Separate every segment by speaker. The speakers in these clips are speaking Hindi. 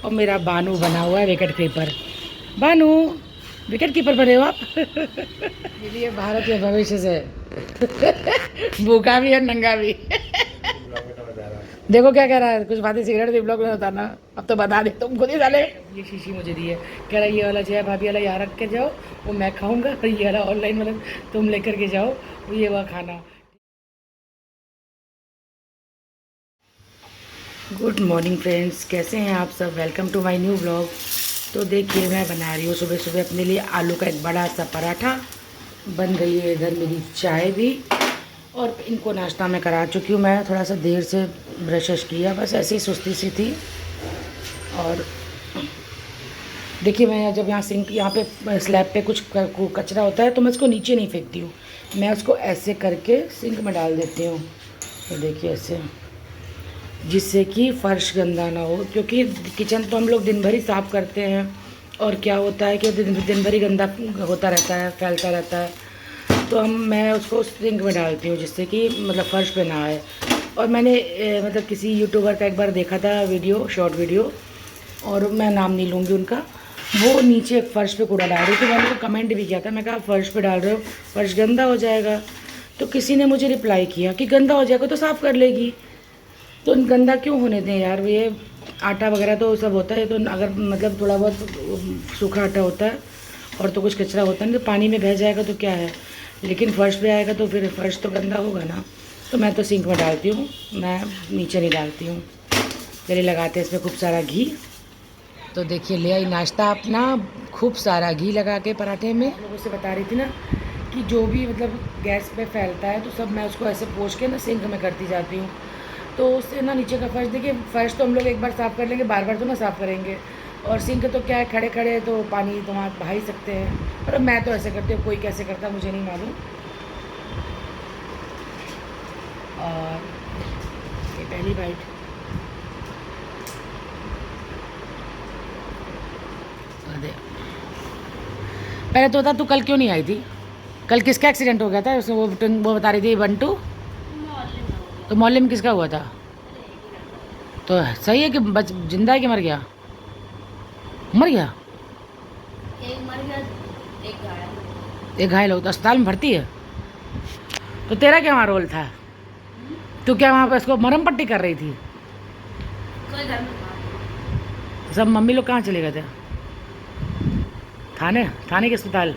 Speaker 1: और मेरा बानू बना हुआ है विकेट कीपर। बानू विकेट कीपर बने हो आप। ये भारत के भविष्य से भूखा भी और नंगा भी। देखो क्या कह रहा है, कुछ बातें सिगरेट भी ब्लॉग में बताना। अब तो बता दे तुम खुद ही साले। ये शीशी मुझे दी है, कह रहा ये वाला जो है भाभी वाला यहाँ रख के जाओ, वो मैं खाऊंगा, और ये वाला ऑनलाइन वाला तुम लेकर के जाओ, ये वह खाना। गुड मॉर्निंग फ्रेंड्स, कैसे हैं आप सब। Welcome to my new blog. तो देखिए मैं बना रही हूँ सुबह सुबह अपने लिए आलू का एक बड़ा सा पराठा। बन गई है इधर मेरी चाय भी, और इनको नाश्ता में करा चुकी हूँ। मैं थोड़ा सा देर से ब्रश किया, बस ऐसे ही सुस्ती सी थी। और देखिए मैं जब यहाँ सिंक यहाँ पे स्लैब पे कुछ कचरा होता है तो मैं उसको नीचे नहीं फेंकती हूँ, मैं उसको ऐसे करके सिंक में डाल देती हूँ। तो देखिए ऐसे, जिससे कि फ़र्श गंदा ना हो, क्योंकि किचन तो हम लोग दिन भर ही साफ़ करते हैं, और क्या होता है कि दिन भर ही गंदा होता रहता है, फैलता रहता है। तो मैं उसको सिंक में डालती हूँ, जिससे कि मतलब फ़र्श पे ना आए। और मैंने मतलब किसी यूट्यूबर का एक बार देखा था वीडियो, शॉर्ट वीडियो, और मैं नाम नहीं लूँगी उनका, वो नीचे फ़र्श पे कूड़ा डाल रही थी। मैंने उनको कमेंट भी किया था, मैं कहा फ़र्श पे डाल रहे हो, फ़र्श गंदा हो जाएगा। तो किसी ने मुझे रिप्लाई किया कि गंदा हो जाएगा तो साफ़ कर लेगी, तो गंदा क्यों होने दें यार। ये आटा वगैरह तो सब होता है, तो अगर मतलब थोड़ा बहुत सूखा आटा होता है और तो कुछ कचरा होता है ना, तो पानी में बह जाएगा तो क्या है, लेकिन फ़र्श पे आएगा तो फिर फ़र्श तो गंदा होगा ना। तो मैं तो सिंक में डालती हूँ, मैं नीचे नहीं डालती हूँ। चलिए लगाते हैं इसमें खूब सारा घी। तो देखिए ले आई नाश्ता अपना, खूब सारा घी लगा के पराठे में। लोगों से बता रही थी ना कि जो भी मतलब गैस पे फैलता है तो सब मैं उसको ऐसे पोंछ के ना सिंक में करती जाती हूँ। तो उससे ना नीचे का फर्श, देखिए फर्श तो हम लोग एक बार साफ़ कर लेंगे, बार बार तो ना साफ़ करेंगे। और सिंक तो क्या है, खड़े खड़े तो पानी तो वहाँ बहा ही सकते हैं, पर मैं तो ऐसे करती हूँ, कोई कैसे करता मुझे नहीं मालूम। और ये पहली बाइट। अरे पहले तो बता, तू कल क्यों नहीं आई थी। कल किसका एक्सीडेंट हो गया था उसमें, वो बता रही थी बंटू। तो मोहल्ले में किसका हुआ था। तो सही है कि बच जिंदा है कि मर गया। मर गया।
Speaker 2: एक मर गया, एक घायल।
Speaker 1: एक घायल हो तो अस्पताल में भर्ती है। तो तेरा क्या वहाँ रोल था, तू क्या वहाँ पे उसको मरहम पट्टी कर रही थी।
Speaker 2: कोई घर में था।
Speaker 1: सब मम्मी लोग कहाँ चले गए थे। थाने, थाने के अस्पताल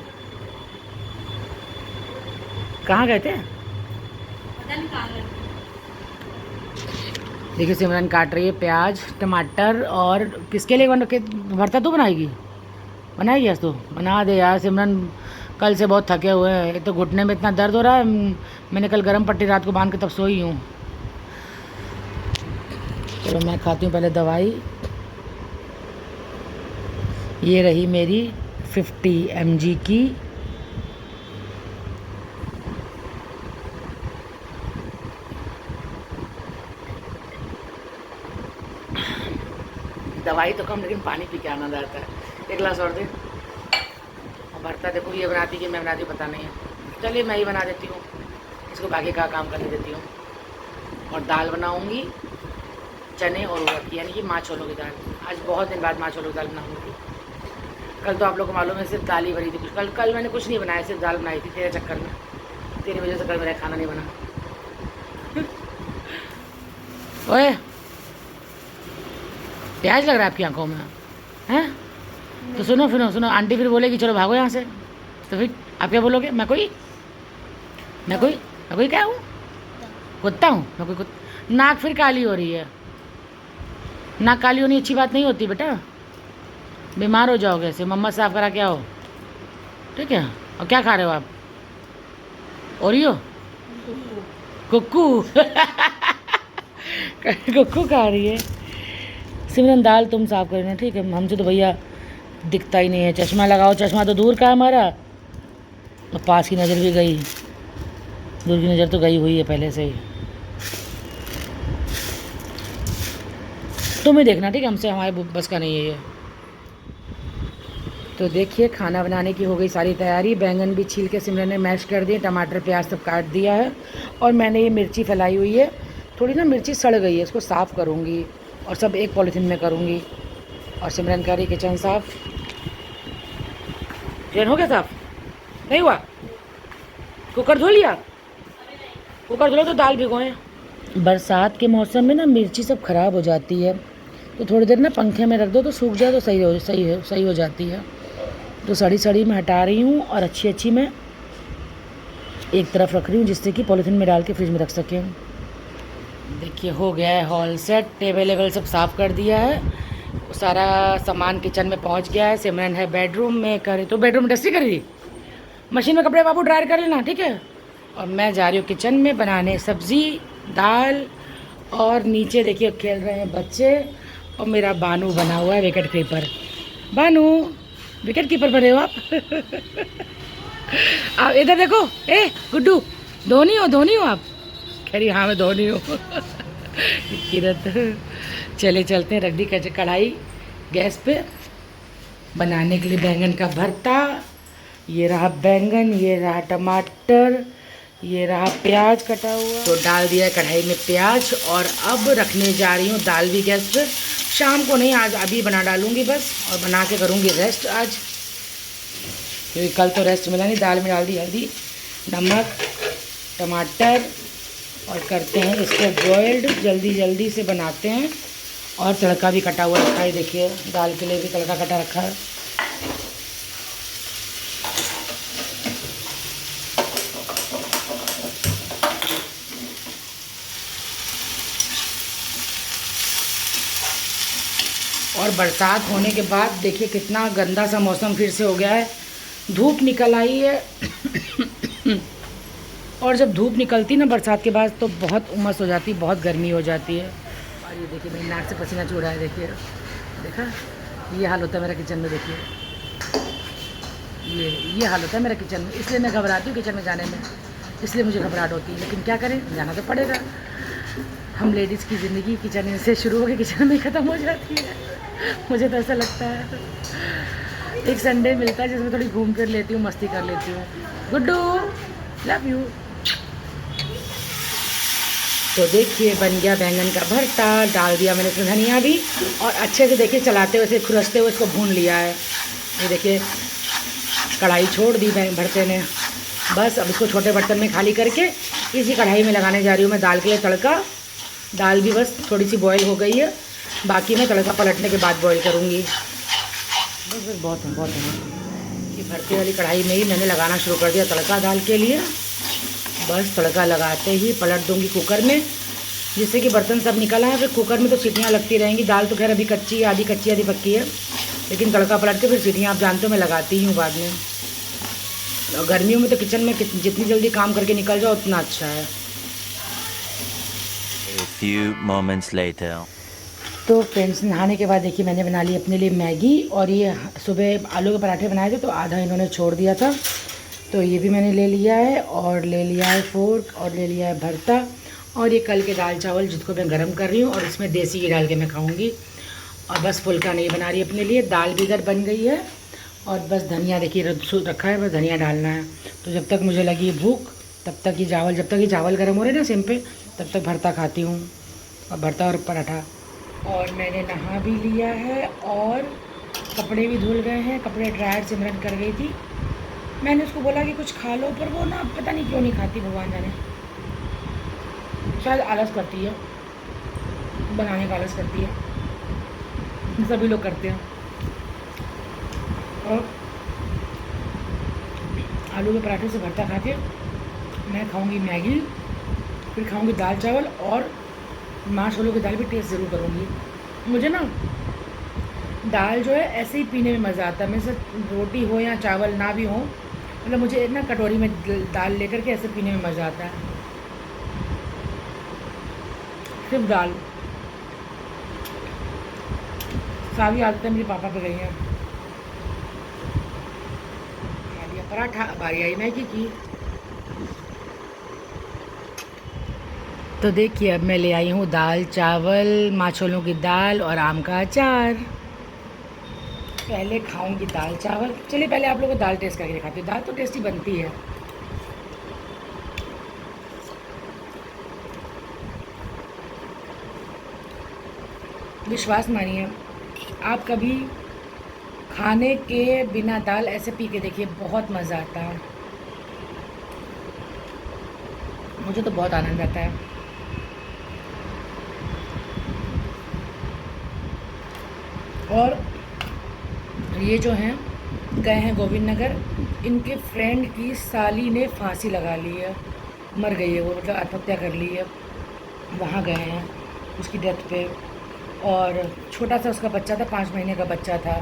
Speaker 1: कहाँ गए थे।
Speaker 2: पता नहीं कहाँ गए।
Speaker 1: देखिए सिमरन काट रही है प्याज टमाटर, और किसके लिए बन के भरता तू बनाएगी। बनाएगी आज तो बना दे यार सिमरन, कल से बहुत थके हुए हैं। एक तो घुटने में इतना दर्द हो रहा है, मैंने कल गरम पट्टी रात को बांध के तब सोई हूँ। चलो मैं खाती हूँ पहले दवाई। ये रही मेरी 50 mg की। दवाई तो कम, लेकिन पानी पी के आनंद आता है। एक गिलास और दे। और भरता देखो ये बनाती कि मैं बनाती हूँ पता नहीं है। चलिए मैं ही बना देती हूँ, इसको बाकी का काम करने देती हूँ। और दाल बनाऊँगी चने और उड़द की, यानी कि माँ छोलों की दाल। आज बहुत दिन बाद माँ छोलों की दाल बनाऊँगी। कल तो आप लोग को मालूम है सिर्फ दाल ही बनी थी कुछ। कल मैंने कुछ नहीं बनाया, सिर्फ दाल बनाई थी तेरे चक्कर में, तेरी वजह से कल मेरा खाना नहीं बना। ओए प्याज लग रहा है आपकी आंखों में, हैं। तो सुनो सुनो सुनो, आंटी फिर बोलेगी चलो भागो यहाँ से, तो फिर आप क्या बोलोगे। मैं कोई क्या हूँ, कुत्ता हूँ मैं कोई कुत्ता। नाक फिर काली हो रही है, नाक काली होनी अच्छी बात नहीं होती बेटा, बीमार हो जाओगे। ऐसे मम्मा साफ करा के आओ, ठीक है। और क्या खा रहे हो आप, ओरियो कुक्कू। कुक्कू खा रही है सिमरन। दाल तुम साफ करना, ठीक है। हमसे तो भैया दिखता ही नहीं है। चश्मा लगाओ, चश्मा तो दूर का हमारा, और पास की नज़र भी गई, दूर की नज़र तो गई हुई है पहले से ही। तुम ही देखना, ठीक है, हमसे हमारे बस का नहीं है ये। तो देखिए खाना बनाने की हो गई सारी तैयारी। बैंगन भी छील के सिमरन ने मैश कर दिए, टमाटर प्याज सब काट दिया है, और मैंने ये मिर्ची फैलाई हुई है। थोड़ी ना मिर्ची सड़ गई है, इसको साफ़ करूँगी और सब एक पॉलीथीन में करूँगी। और सिमरन का रही किचन साफ। किचन हो गया साफ? नहीं हुआ? कुकर धो लिया? कुकर धो लो तो दाल भिगोएं। बरसात के मौसम में ना मिर्ची सब ख़राब हो जाती है, तो थोड़ी देर ना पंखे में रख दो तो सूख जाए तो सही हो जाती है। तो सड़ी सड़ी मैं हटा रही हूँ और अच्छी अच्छी मैं एक तरफ रख रही हूँ, जिससे कि पॉलीथीन में डाल के फ्रिज में रख सकें। देखिए हो गया है हॉल सेट, टेबल वेबल सब साफ़ कर दिया है, सारा सामान किचन में पहुँच गया है। सिमरन है बेडरूम में, करे तो बेडरूम डस्टी कर दी, मशीन में कपड़े बाबू ड्रायर कर लेना, ठीक है। और मैं जा रही हूँ किचन में बनाने सब्ज़ी दाल, और नीचे देखिए खेल रहे हैं बच्चे, और मेरा बानू बना हुआ है विकेट कीपर। बानू विकेट कीपर बने हो आप? आप इधर देखो, ए गुड्डू धोनी हो आप? कह रही हाँ मैं धोनी हूँ। किरत चले चलते हैं, रख दी कढ़ाई गैस पे बनाने के लिए बैंगन का भरता। ये रहा बैंगन, ये रहा टमाटर, ये रहा प्याज कटा हुआ, तो डाल दिया है कढ़ाई में प्याज। और अब रखने जा रही हूँ दाल भी गैस पे, शाम को नहीं आज अभी बना डालूँगी बस, और बना के करूँगी रेस्ट आज, क्योंकि कल तो रेस्ट मिला नहीं। दाल में डाल दी हल्दी नमक टमाटर, और करते हैं इसको बॉयल्ड, जल्दी जल्दी से बनाते हैं। और तड़का भी कटा हुआ रखा है, देखिए दाल के लिए भी तड़का कटा रखा है। और बरसात होने के बाद देखिए कितना गंदा सा मौसम फिर से हो गया है, धूप निकल आई है। और जब धूप निकलती ना बरसात के बाद तो बहुत उमस हो जाती है, बहुत गर्मी हो जाती है। और ये देखिए मेरी नाक से पसीना छूट रहा है, देखिए देखा, ये हाल होता है मेरा किचन में। देखिए ये हाल होता है मेरा किचन में, इसलिए मैं घबराती हूँ किचन में जाने में, इसलिए मुझे घबराहट होती है, लेकिन क्या करें, जाना तो पड़ेगा। हम लेडीज़ की ज़िंदगी किचन से शुरू होकर किचन में ख़त्म हो जाती है, मुझे तो ऐसा लगता है। एक संडे मिलता है जिसमें थोड़ी घूम कर लेती हूँ, मस्ती कर लेती हूँ। Guddu love you. तो देखिए बन गया बैंगन का भरता, डाल दिया मैंने इसमें धनिया भी, और अच्छे से देखिए चलाते हुए से खुरसते हुए इसको भून लिया है। ये देखिए कढ़ाई छोड़ दी भरते ने, बस अब इसको छोटे बर्तन में खाली करके इसी कढ़ाई में लगाने जा रही हूँ मैं दाल के लिए तड़का। दाल भी बस थोड़ी सी बॉईल हो गई है, बाकी मैं तड़का पलटने के बाद बॉईल करूँगी। बस बस बहुत है। ये भरते वाली कढ़ाई में ही मैंने लगाना शुरू कर दिया तड़का दाल के लिए। बस तड़का लगाते ही पलट दूँगी कुकर में, जिससे कि बर्तन सब निकल आए। फिर कुकर में तो सीटियाँ लगती रहेंगी, दाल तो खैर अभी कच्ची है, आधी कच्ची आधी पक्की है, लेकिन तड़का पलट के फिर सीटियाँ आप जानते हो मैं लगाती ही हूँ बाद में। और गर्मियों में तो किचन में जितनी जल्दी काम करके निकल जाओ उतना अच्छा है।
Speaker 3: A few moments later.
Speaker 1: तो फ्रेंड्स नहाने के बाद देखिए मैंने बना ली अपने लिए मैगी, और ये सुबह आलू के पराठे बनाए थे तो आधा इन्होंने छोड़ दिया था, तो ये भी मैंने ले लिया है। और ले लिया है फोर्क, और ले लिया है भरता, और ये कल के दाल चावल जिसको मैं गरम कर रही हूँ, और इसमें देसी घी डाल के मैं खाऊँगी। और बस फुल्का नहीं बना रही अपने लिए, दाल भी इधर बन गई है, और बस धनिया देखिए रखा है, बस धनिया डालना है। तो जब तक मुझे लगी भूख तब तक जब तक ये चावल गर्म हो रहे ना सिम पे, तब तक भरता खाती हूँ, और भरता और पराठा। और मैंने नहा भी लिया है, और कपड़े भी धुल गए हैं, कपड़े ड्रायर सिमरन कर गई थी। मैंने उसको बोला कि कुछ खा लो, पर वो ना पता नहीं क्यों नहीं खाती, भगवान जाने, शायद आलस करती है, बनाने का आलस करती है, सभी लोग करते हैं। और आलू के पराठे से भरता खा के मैं खाऊंगी मैगी, फिर खाऊंगी दाल चावल, और माँ छोलों की दाल भी टेस्ट ज़रूर करूँगी। मुझे ना दाल जो है ऐसे ही पीने में मज़ा आता है, मेरे से रोटी हो या चावल ना भी हो, मतलब मुझे ना कटोरी में दाल लेकर के ऐसे पीने में मज़ा आता है, सिर्फ दाल। सारी आदतें मेरे पापा पे गई हैं। खा लिया पराठा, अब बारी आई मैगी की। तो देखिए अब मैं ले आई हूँ दाल चावल, माँ छोलों की दाल और आम का अचार। पहले खाऊंगी दाल चावल, चलिए पहले आप लोगों को दाल टेस्ट करके दिखाती हूँ, दाल तो टेस्टी बनती है। विश्वास मानिए आप कभी खाने के बिना दाल ऐसे पी के देखिए, बहुत मज़ा आता है। मुझे तो बहुत आनंद आता है। और ये जो हैं गए हैं गोविंद नगर, इनके फ्रेंड की साली ने फांसी लगा ली है, मर गई है वो, मतलब आत्महत्या कर ली है। वहाँ गए हैं उसकी डेथ पे, और छोटा सा उसका बच्चा था, 5 महीने का बच्चा था,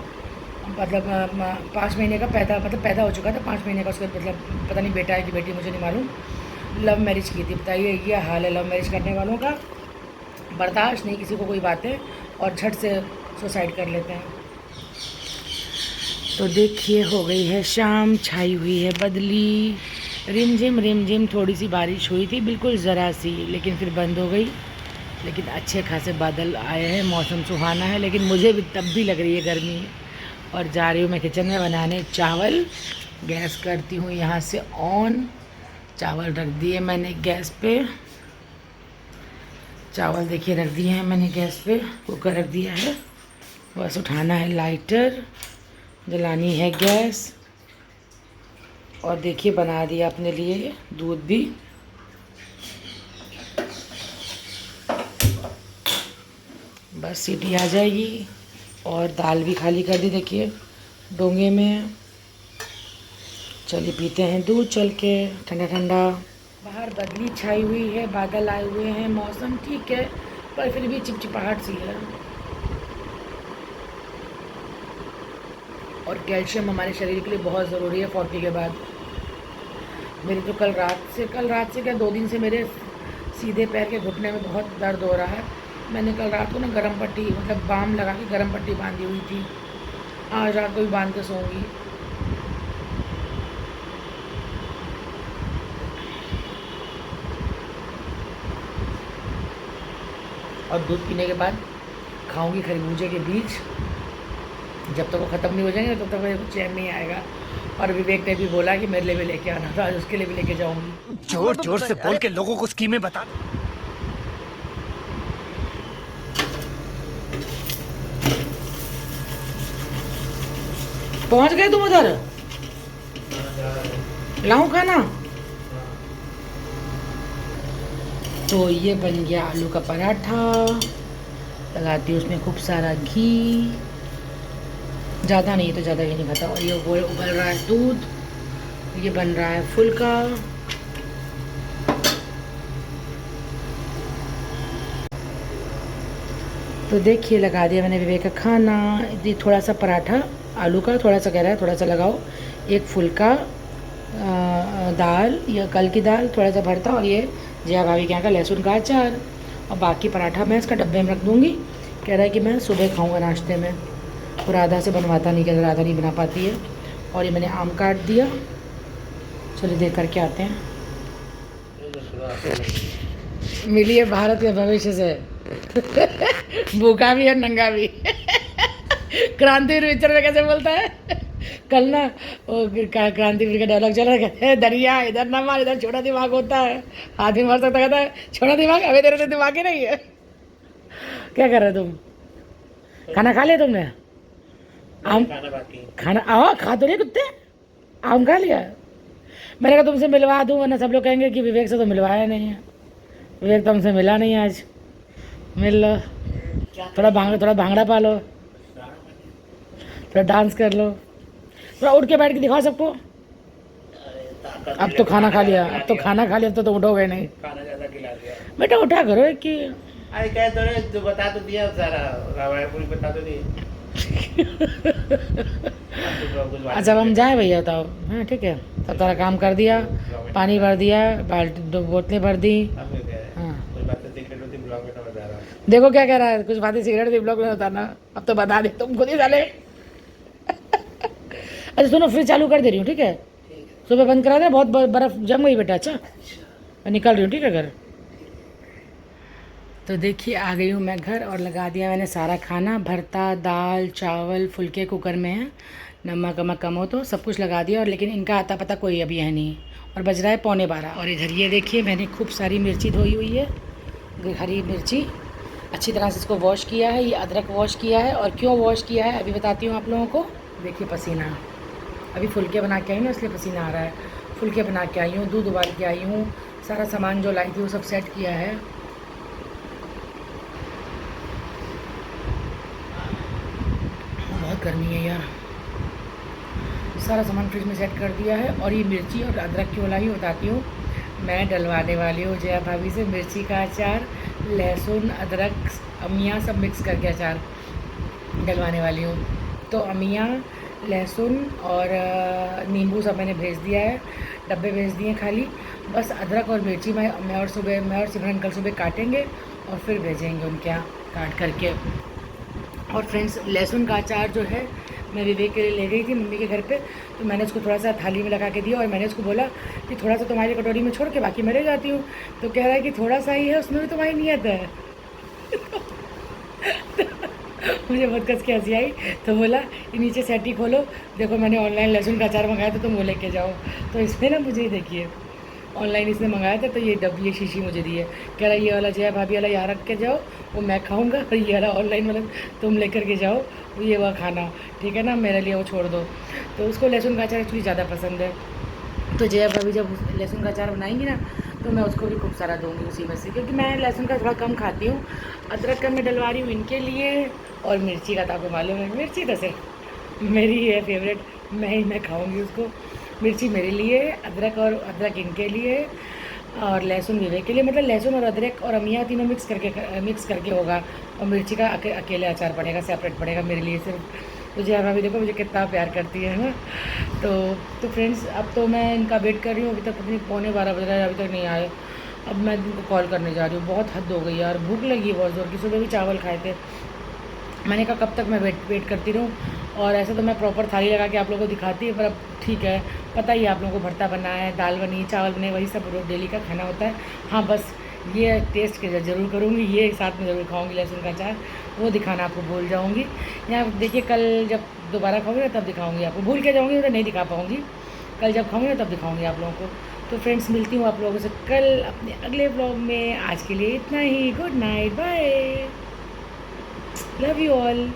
Speaker 1: मतलब 5 महीने का पैदा हो चुका था, 5 महीने का उसका, मतलब पता नहीं बेटा है कि बेटी, मुझे नहीं मालूम। लव मैरिज की थी। बताइए ये हाल है लव मैरिज करने वालों का, बर्दाश्त नहीं किसी को कोई बातें, और झट से सुसाइड कर लेते हैं। तो देखिए हो गई है शाम, छाई हुई है बदली, रिमझिम थोड़ी सी बारिश हुई थी, बिल्कुल ज़रा सी, लेकिन फिर बंद हो गई। लेकिन अच्छे खासे बादल आए हैं, मौसम सुहाना है, लेकिन मुझे भी तब भी लग रही है गर्मी। और जा रही हूँ मैं किचन में बनाने चावल। गैस करती हूँ यहाँ से ऑन। चावल रख दिए मैंने गैस पे, चावल देखिए रख दिए हैं मैंने गैस पे, कुकर रख दिया है, बस उठाना है लाइटर, जलानी है गैस। और देखिए बना दिया अपने लिए दूध भी। बस सीटी आ जाएगी। और दाल भी खाली कर दी देखिए डोंगे में। चलिए पीते हैं दूध चल के, ठंडा ठंडा। बाहर बदली छाई हुई है, बादल आए हुए हैं, मौसम ठीक है, पर फिर भी चिपचिपाहट सी है। और कैल्शियम हमारे शरीर के लिए बहुत ज़रूरी है 40 के बाद। मेरे तो कल रात से क्या 2 दिन से मेरे सीधे पैर के घुटने में बहुत दर्द हो रहा है। मैंने कल रात को ना गर्म पट्टी, मतलब बाम लगा के गर्म पट्टी बांधी हुई थी। आज रात को भी बांध के सोऊंगी। और दूध पीने के बाद खाऊंगी खरबूजे के बीज। जब तक वो ख़त्म नहीं हो जाएंगे तब तक मेरे को चैन नहीं आएगा। और विवेक ने भी बोला कि मेरे लिए भी लेके आना, तो आज उसके लिए भी लेके जाऊंगी।
Speaker 4: जोर जोर से बोल के लोगों को स्कीमें बता।
Speaker 1: पहुंच गए तुम उधर? लाऊं खाना? तो ये बन गया आलू का पराठा। लगाती हूँ उसमें खूब सारा घी, ज़्यादा नहीं तो ज़्यादा घी नहीं खाता। और ये उबल रहा है दूध, ये बन रहा है फुल्का। तो देखिए लगा दिया मैंने विवेक का खाना। ये थोड़ा सा पराठा आलू का, थोड़ा सा कह रहा है थोड़ा सा लगाओ, एक फुल्का दाल, या कल की दाल, थोड़ा सा भरता, और ये जया भाभी के यहाँ का लहसुन का अचार। और बाकी पराठा मैं इसका डब्बे में रख दूँगी। कह रहा है कि मैं सुबह खाऊंगा नाश्ते में। और आधा से बनवाता नहीं, कह रहा आधा नहीं बना पाती है। और ये मैंने आम काट दिया। चलिए देख करके आते हैं। मिली है भारत के भविष्य से भूखा भी है नंगा भी क्रांतिवीर पिक्चर में कैसे बोलता है कल ना, वो क्रांतिवीर का डायलॉग चल रहा है, दरिया इधर ना मार, इधर छोटा दिमाग होता है, आदमी मार सकता, कहता है छोटा दिमाग, अभी तेरे तो दिमाग ही नहीं है। क्या कर रहे तुम? खाना खा लिया तुमने? आम खाना आओ खा तो नहीं कुत्ते, आम खा लिया? मैंने कहा तुमसे मिलवा दूँ, वरना सब लोग कहेंगे कि विवेक से तो मिलवाया नहीं है। विवेक तो हमसे मिला नहीं आज, मिल लो, थोड़ा भांगड़ा पा लो, थोड़ा डांस कर लो, थोड़ा उठ के बैठ के दिखाओ सबको। अब तो खाना खा लिया, अब तो उठोगे नहीं।
Speaker 5: खाना ज्यादा खिला दिया।
Speaker 1: बेटा उठा करो एक कि
Speaker 5: अरे कह तो रहे, जो बता तो दिया सारा, रामायण पूरी बता तो दी।
Speaker 1: अच्छा अब हम जाए भैया, बताओ। हाँ ठीक है, तब तारा काम कर दिया, पानी भर दिया, बाल्टी 2 बोतलें भर दी। हाँ
Speaker 5: कुछ बातें सीक्रेट होती ब्लॉग में तो बता रहा हूँ।
Speaker 1: देखो क्या कह रहा है, कुछ बातें सिगरेट थी ब्लॉग में बताना, अब तो बता दे तुम खुद ही डाले। अच्छा सुनो, फ्रिज चालू कर दे रही हूँ, ठीक है? सुबह बंद करा दे, बहुत बर्फ़ जम गई बेटा। अच्छा मैं निकल रही हूँ, ठीक है घर? तो देखिए आ गई हूँ मैं घर, और लगा दिया मैंने सारा खाना, भरता, दाल, चावल, फुलके कुकर में है, नमक वमक कम हो तो सब कुछ लगा दिया। और लेकिन इनका आता पता कोई अभी है नहीं, और बज रहा है 11:15। और इधर ये देखिए मैंने खूब सारी मिर्ची धोई हुई है, हरी मिर्ची, अच्छी तरह से इसको वॉश किया है। ये अदरक वॉश किया है, और क्यों वॉश किया है अभी बताती हूँ आप लोगों को। देखिए पसीना, अभी फुलके बना के आई हूँ इसलिए पसीना आ रहा है। फुलके बना के आई हूँ, दूध उबाल के आई हूँ, सारा सामान जो लाई थी वो सब सेट किया है। बहुत गर्मी है यार। सारा सामान फ्रिज में सेट कर दिया है। और ये मिर्ची और अदरक की वाला ही बताती हूँ। मैं डलवाने वाली हूँ जया भाभी से मिर्ची का अचार, लहसुन, अदरक, अमिया सब मिक्स करके अचार डलवाने वाली हूँ। तो अमिया, लहसुन और नींबू सब मैंने भेज दिया है, डब्बे भेज दिए खाली। बस अदरक और मिर्ची मैं और सिमरन कल सुबह काटेंगे और फिर भेजेंगे उनके यहाँ काट करके। और फ्रेंड्स, लहसुन का अचार जो है मैं विवेक के लिए ले गई थी मम्मी के घर पे, तो मैंने उसको थोड़ा सा थाली में लगा के दिया और मैंने उसको बोला कि थोड़ा सा तुम्हारी कटोरी में छोड़ के बाकी मैं ले जाती हूँ। तो कह रहा है कि थोड़ा सा ही है, उसमें भी तुम्हारी नीयत है। मुझे बहुत कस के हंसी आई। तो बोला कि नीचे सेटी खोलो, देखो मैंने ऑनलाइन लहसुन का अचार मंगाया था, तुम वो लेके जाओ। तो इसमें ना मुझे ही देखिए ऑनलाइन इसने मंगाया था, तो ये शीशी मुझे दी है। कह रहा ये वाला जया भाभी वाला यहाँ रख के जाओ, वो मैं खाऊंगा, और ये वाला ऑनलाइन वाला तुम लेकर के जाओ, ये वह खाना, ठीक है ना, मेरे लिए वो छोड़ दो। तो उसको लहसुन का अचार एक्चुअली ज़्यादा पसंद है। तो जया भाभी जब लहसुन का अचार बनाएंगी ना, तो मैं उसको भी खूब सारा दूँगी उसी में से, क्योंकि मैं लहसुन का थोड़ा कम खाती हूँ। अदरक का मैं डलवा रही हूँ इनके लिए, और मिर्ची का तो आपको मालूम है, मिर्ची तो सिर्फ मेरी है फेवरेट, मैं खाऊँगी उसको। मिर्ची मेरे लिए, अदरक इनके लिए, और लहसुन विवेक के लिए। मतलब लहसुन और अदरक और अमिया तीनों मिक्स करके होगा, और मिर्ची का अकेले अचार पड़ेगा, सेपरेट पड़ेगा मेरे लिए सिर्फ। तो जया भाभी देखो मुझे कितना प्यार करती है ना। तो फ्रेंड्स, अब तो मैं इनका वेट कर रही हूँ, अभी तक अपनी 11:15 बज रहा है, अभी तक नहीं आए। अब मैं इनको कॉल करने जा रही हूँ, बहुत हद हो गई यार, भूख लगी है बहुत ज़ोर की। सुबह भी चावल खाए थे, मैंने कहा कब तक मैं वेट करती रहूँ। और ऐसे तो मैं प्रॉपर थाली लगा के आप लोगों को दिखाती है, पर अब ठीक है, पता ही है आप लोगों को, भरता बना है, दाल बनी, चावल बने, वही सब रोज़ डेली का खाना होता है। हाँ बस ये टेस्ट के ज़रूर करूँगी, ये साथ में ज़रूर खाऊँगी लहसुन का अचार, वो दिखाना आपको भूल जाऊँगी। यहाँ देखिए कल जब दोबारा खाऊँगी ना तब दिखाऊँगी आपको, भूल के जाऊँगी तो नहीं दिखा पाऊँगी, कल जब खाऊँगी ना तब दिखाऊँगी आप लोगों को। तो फ्रेंड्स, मिलती हूँ आप लोगों से कल अपने अगले ब्लॉग में। आज के लिए इतना ही, good night, bye, love you all.